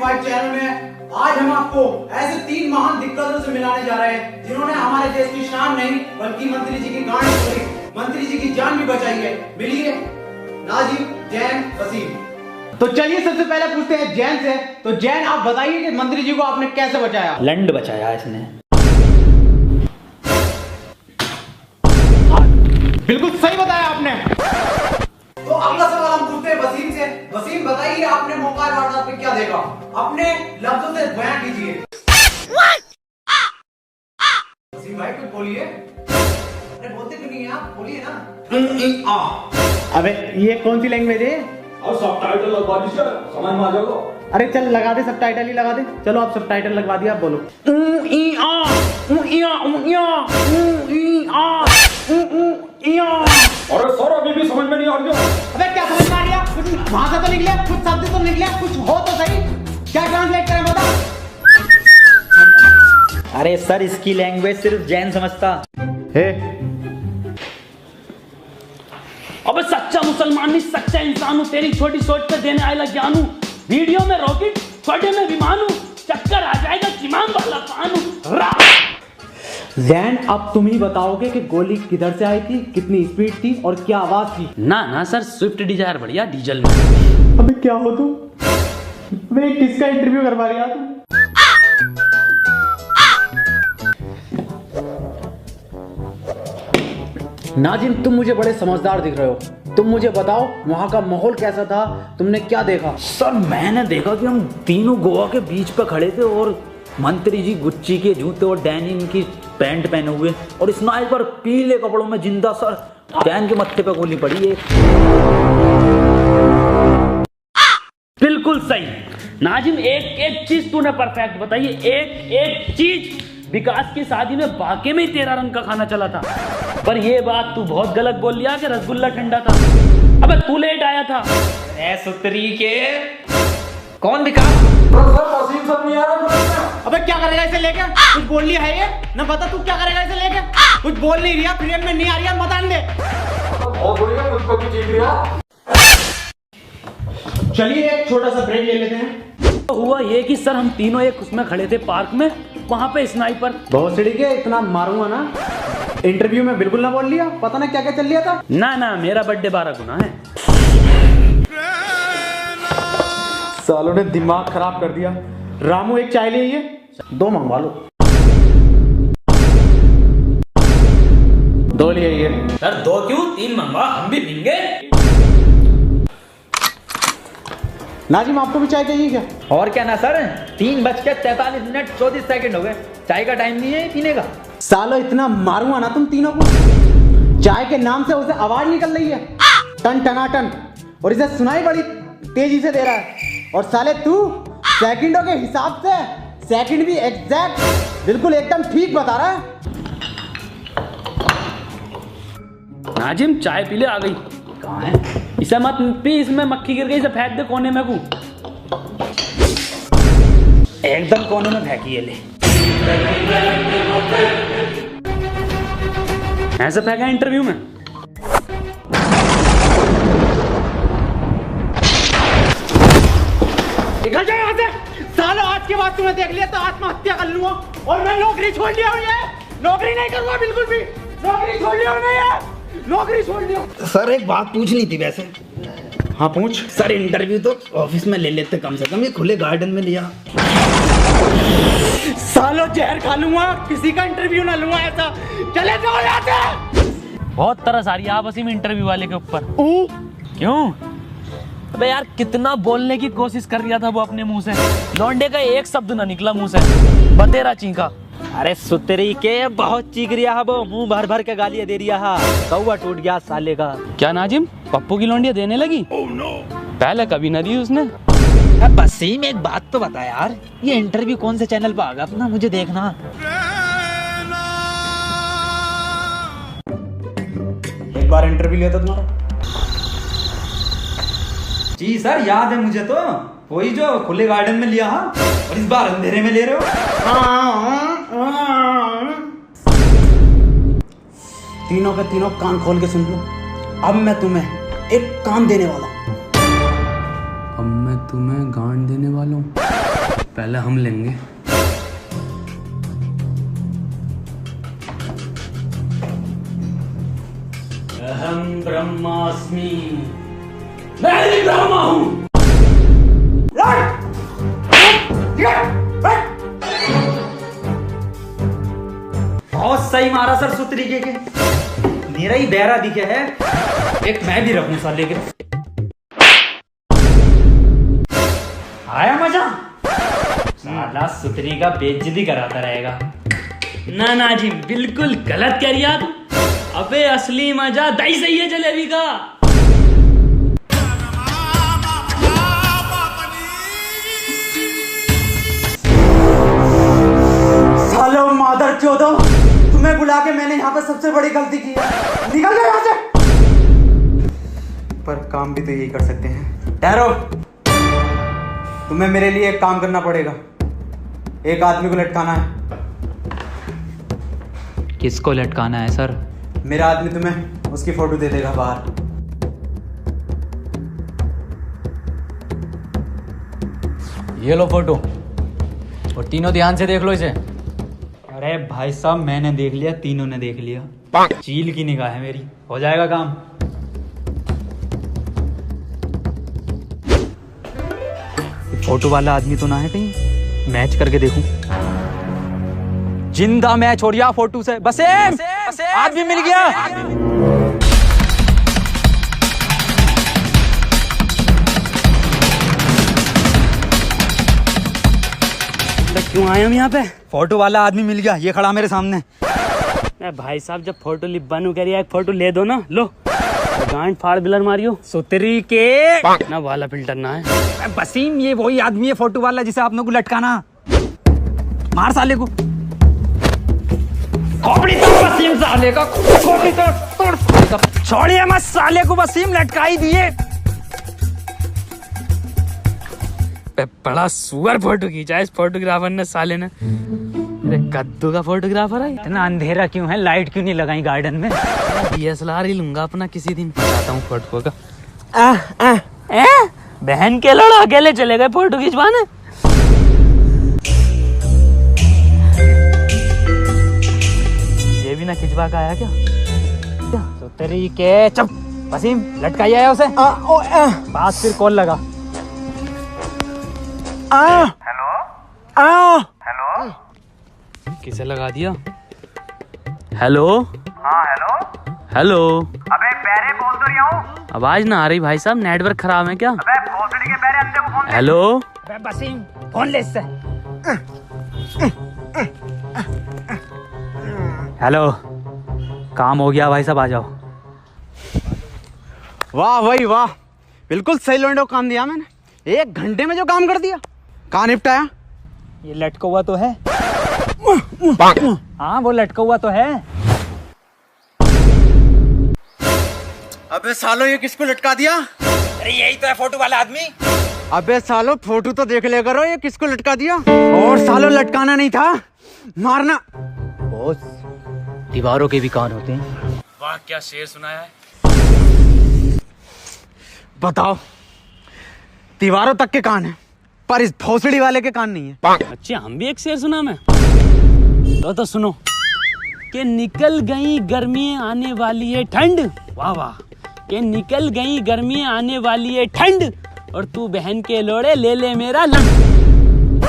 5 channel में आज हम आपको ऐसे 3 महान दिग्गजों से मिलाने जा रहे हैं जिन्होंने हमारे देश की शान नहीं बल्कि मंत्री जी की गांड छोड़ी, मंत्री जी की जान भी बचाई है। मिलिए नाजिम, जैन, वसीम। तो चलिए सबसे पहले पूछते हैं जैन से। तो जैन आप बताइए कि मंत्री जी को आपने कैसे बचाया? लंड बचाया इसने। बिल्कुल सही बताया आपने। तो अगला सवाल हम पूछते हैं वसीम से। वसीम बताइए आपने मौका वारदात में क्या देखा? अपने लफ्जों से बयान कीजिए। वसीम भाई कुछ बोलिए। अरे बोलते क्यों नहीं आप? बोलिए ना। अबे ये कौन सी लैंग्वेज है? अब सबटाइटल लगवा दीजिए, समझ में आ जाएगा। अरे चल लगा दे, सबटाइटल ही लगा दे। चलो आप सबटाइटल लगवा दिया, आप बोलो। अरे सर अभी भी समझ में नहीं आ रही है। अबे क्या समझ में आ रही है? कुछ भाषा तो निकले, कुछ शब्द तो निकले, कुछ हो तो सही। क्या ट्रांसलेट करें बता? अरे सर इसकी लैंग्वेज सिर्फ जैन समझता है। अबे सच्चा मुसलमान नहीं, सच्चा इंसान हूँ। तेरी छोटी सोच पे देने आएगा ज्ञान हूँ। वीडियो में रॉकेट, छोटे में विमान हूँ। चक्कर आ जाएगा किमान वाला पान हूँ। जैन अब तुम ही बताओगे कि गोली किधर से आई थी, कितनी स्पीड थी और क्या आवाज थी? ना सर, स्विफ्ट डिजायर बढ़िया डीजल में। अबे क्या हो तुम? अबे किसका इंटरव्यू करवा रही तुम? नाजिम तुम मुझे बड़े समझदार दिख रहे हो। तुम मुझे बताओ वहां का माहौल कैसा था, तुमने क्या देखा? सर मैंने देखा कि हम तीनों गोवा के बीच पे खड़े थे और मंत्री जी गुच्ची के जूते और डेनिम की पैंट पहने हुए और स्नाइपर पीले कपड़ों में जिंदा। सर डैन के मत्थे पे गोली पड़ी है। बिल्कुल सही नाजिम, एक चीज तूने परफेक्ट बताई है। एक चीज। विकास की शादी में बाके में ही तेरा रंग का खाना चला था, पर ये बात तू बहुत गलत बोल लिया कि रसगुल्ला ठंडा था। अबे तू लेट आया था। सुतरी के कौन विकास? वसीम सर नहीं आ रहा। अबे क्या करेगा इसे लेके? कुछ बोल लिया है ये ना? बता तू क्या करेगा इसे लेके? कुछ बोल नहीं रही, फ्रेम में नहीं आ रही है, मत दे। बहुत बढ़िया, मुझ पर कुछ लिया। चलिए एक छोटा सा ब्रेक ले लेते हैं। तो हुआ ये कि सर हम तीनों एक उसमें खड़े थे पार्क में, वहां पे स्नाइपर। बहुत सीढ़ी के इतना मारूंगा ना, इंटरव्यू में बिल्कुल ना बोल लिया। पता ना क्या क्या चल लिया था। ना मेरा बर्थडे 12 गुना है। सालों ने दिमाग खराब कर दिया। रामू एक चाय ले, 2 मंगवा लो। 2 लिए सर 2 क्यों, 3 मंगवा, हम भी पीएंगे। नाजिम आपको भी चाय चाहिए क्या? और क्या ना सर, 3:43 34 सेकंड हो गए। चाय का टाइम नहीं है पीने का। सालो इतना मारूंगा ना तुम तीनों को। चाय के नाम से उसे आवाज निकल रही है टन टनाटन, और इसे सुनाई बड़ी तेजी से दे रहा है। और साले तू सेकंडों के हिसाब से सेकंड भी एग्जैक्ट बिल्कुल एकदम ठीक बता रहा है। नाजिम चाय पी ले, आ गई। कहाँ है? इसे मत पी, इसमें मक्खी गिर गई, इसे फेंक दे कोने में। को एकदम कोने में फेंकी है। ले ऐसे फेंका इंटरव्यू में। निकल जाए यहाँ से। सालो आज के बाद तुम्हें देख लिया तो आत्महत्या कर लूंगा और मैं नौकरी छोड़ लिया हूँ। ये नौकरी नहीं करूंगा बिल्कुल भी। नौकरी छोड़ लिया नहीं है, नौकरी छोड़ लिया। सर एक बात पूछनी थी वैसे। हाँ पूछ। सर इंटरव्यू तो ऑफिस में ले लेते कम से कम, ये खुले गार्डन में लिया। सालो जहर खा लूंगा, किसी का इंटरव्यू ना लूंगा ऐसा। चले जाओ यहाँ से। बहुत तरस आ रही है आप वसीम इंटरव्यू वाले के ऊपर। क्यों? अबे यार कितना बोलने की कोशिश कर रहा था वो अपने मुंह से, लौंडे का एक शब्द ना निकला मुंह से, बतेरा चीखा। अरे सुतरी के बहुत चीख रिया है वो, मुंह भर भर के गालियां दे रिया है। कौवा टूट गया साले का। क्या नाजिम, पप्पू की लौंडिया देने लगी? पहले कभी न दी उसने। वसीम एक बात तो बता यार, ये इंटरव्यू कौन से चैनल पे आगा अपना, मुझे देखना। एक बार इंटरव्यू लिया था तुम्हारा? जी सर याद है मुझे, तो वही जो खुले गार्डन में लिया। हाँ, और इस बार अंधेरे में ले रहे हो। तीनों के तीनों कान खोल के सुन लो। अब मैं तुम्हें एक काम देने वाला हूं। अब मैं तुम्हें गांड देने वाला हूँ। पहले हम लेंगे। अहम ब्रह्मास्मि, मैं ही ब्रह्मा हूं। बहुत सही मारा सर, सु तरीके के। मेरा ही बहरा दिखे है, एक मैं भी रखूं साले के। आया मजा? साला सुतरी का बेइज्जती कराता रहेगा। ना ना जी, बिल्कुल गलत कह रही आप। अबे असली मजा दही सही है जलेबी का। सालो मादर चौदो, तुम्हें बुला के मैंने यहाँ पे सबसे बड़ी गलती की है। निकल गए यहाँ से। पर काम भी तो यही कर सकते हैं। ठहरो, तुम्हें मेरे लिए एक काम करना पड़ेगा। एक आदमी को लटकाना है। किसको लटकाना है सर? मेरा आदमी तुम्हें उसकी फोटो दे देगा बाहर। ये लो फोटो, और तीनों ध्यान से देख लो इसे। अरे भाई साहब, मैंने देख लिया, तीनों ने देख लिया। चील की निगाह है मेरी, हो जाएगा काम। फोटो वाला आदमी तो ना है कहीं? मैच करके देखूं। जिंदा मैच हो रहा फोटो से। बसेम, आदमी मिल गया। क्यों आए हम यहाँ पे? फोटो वाला आदमी मिल गया, ये खड़ा मेरे सामने। भाई साहब, जब फोटो बनू कह रही है, एक फोटो ले दो ना। लो, गांड फाड़ बिलर मारियो। सुतरी के ना वाला फिल्टर ना है। बसीम, ये वही आदमी है फोटो वाला जिसे आपने को लटकाना। मार साले को। खोपड़ी तोड़ वसीम साले का, खोपड़ी तोड़। छोड़िए मत साले को, वसीम लटका ही दिए। बड़ा सुअर फोटो खींचा इस फोटोग्राफर ने, साले ने। अरे कद्दू का फोटोग्राफर है। इतना अंधेरा क्यों है? लाइट क्यों नहीं लगाई गार्डन में? DSLR ही लूंगा अपना, किसी दिन बताता हूँ फोटो का। बहन के लड़ा अकेले चले गए फोटो खिंचवाने। ये भी ना खिंचवा का आया क्या? सुतरी के चुप। वसीम लटकाई आया उसे। बात फिर कॉल लगा। किसे लगा दिया? हेलो। हाँ हेलो। हेलो। अबे पैरे बोल तो रहा हूँ। आवाज ना आ रही भाई साहब, नेटवर्क खराब है क्या? अबे भोसड़ी के पैरे अंदर को फोन दे। हेलो। वसीम फोन ले इससे। हेलो, काम हो गया भाई साहब, आ जाओ। वाह भाई वाह, बिल्कुल सही लोंडो काम दिया मैंने। 1 घंटे में जो काम कर दिया। कहाँ निपटाया? ये लटका हुआ तो है। हाँ, वो लटका हुआ तो है। अबे सालो, ये किसको लटका दिया? अरे यही तो है फोटो वाला आदमी। अबे सालो, फोटो तो देख ले करो, ये किसको लटका दिया? और सालो, लटकाना नहीं था, मारना। बॉस, दीवारों के भी कान होते हैं। वाह, क्या शेर सुनाया है। बताओ, दीवारों तक के कान है, पर इस भोसड़ी वाले के कान नहीं है। अच्छा, हम भी एक शेर सुना मैं। तो सुनो कि निकल गई गर्मी आने वाली है ठंड। वाह वाह। कि निकल गई गर्मी आने वाली है ठंड, और तू बहन के लोड़े ले ले मेरा लंड।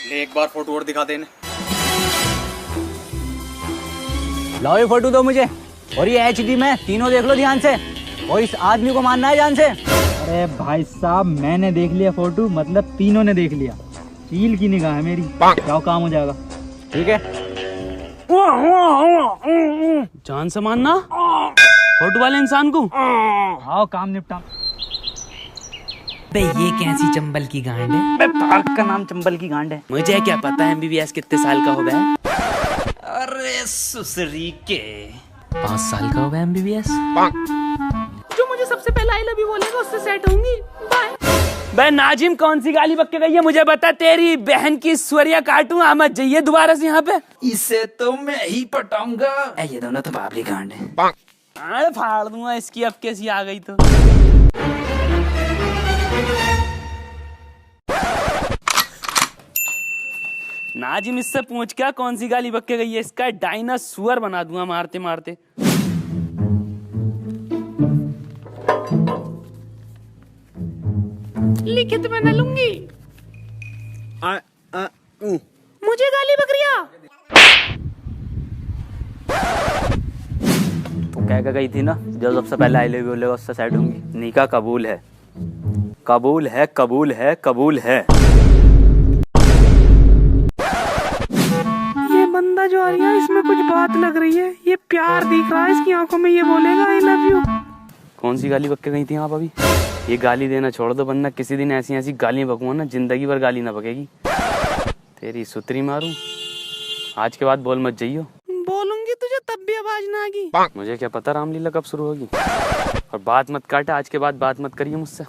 ले एक बार फोटो और दिखा देने। लाओ ये फोटो दो मुझे, और ये HD में तीनों देख लो ध्यान से, और इस आदमी को मानना है जान से। अरे भाई साहब, मैंने देख लिया फोटो, मतलब तीनों ने देख लिया। चील की निगाह है मेरी, क्या काम हो जाएगा। ठीक है, जान से मानना फोटो वाले इंसान को। आओ काम निपटा। बे ये कैसी चंबल की गांड है? बे पार्क का नाम चंबल की गांड है। मुझे क्या पता MBBS कितने साल का होगा है? अरे सुसरी के 5 साल का होगा MBBS। जो मुझे सबसे पहले आई लव यू बोलेगा उससे सेट होंगी। बाय। बे नाजिम, कौन सी गाली बक के गई है मुझे बता। तेरी बहन की स्वरिया काटूं, आमद जाइए दोबारा से यहाँ पे। इसे तो मैं ही पटाऊंगा। ये दोनों तो बाबली गांड है। अरे फाड़ दूंगा इसकी, अब कैसी आ गई तो। नाजिम इससे पूछ क्या कौन सी गाली बक के गई है, इसका डायनासोर बना दूंगा मारते मारते। लिखित में न लूंगी, मुझे गाली बक रिया। तो कह के गई थी ना, जो सबसे पहले आई लव यू बोलेगा उससे सेट होंगी। निका कबूल है, कबूल है, कबूल है, कबूल है। ये बंदा जो आ रही है इसमें कुछ बात लग रही है, ये प्यार दिख रहा है इसकी आंखों में, ये बोलेगा आई लव यू। कौन सी गाली बक के गई थी आप अभी? ये गाली देना छोड़ दो, वरना किसी दिन ऐसी ऐसी गालियां बकूंगा ना, जिंदगी भर गाली ना बकेगी। तेरी सुतरी मारूं, आज के बाद बोल मत जाइयो। बोलूंगी तुझे तब भी आवाज ना आएगी। मुझे क्या पता रामलीला कब शुरू होगी। और बात मत काटा, आज के बाद बात मत करिए मुझसे।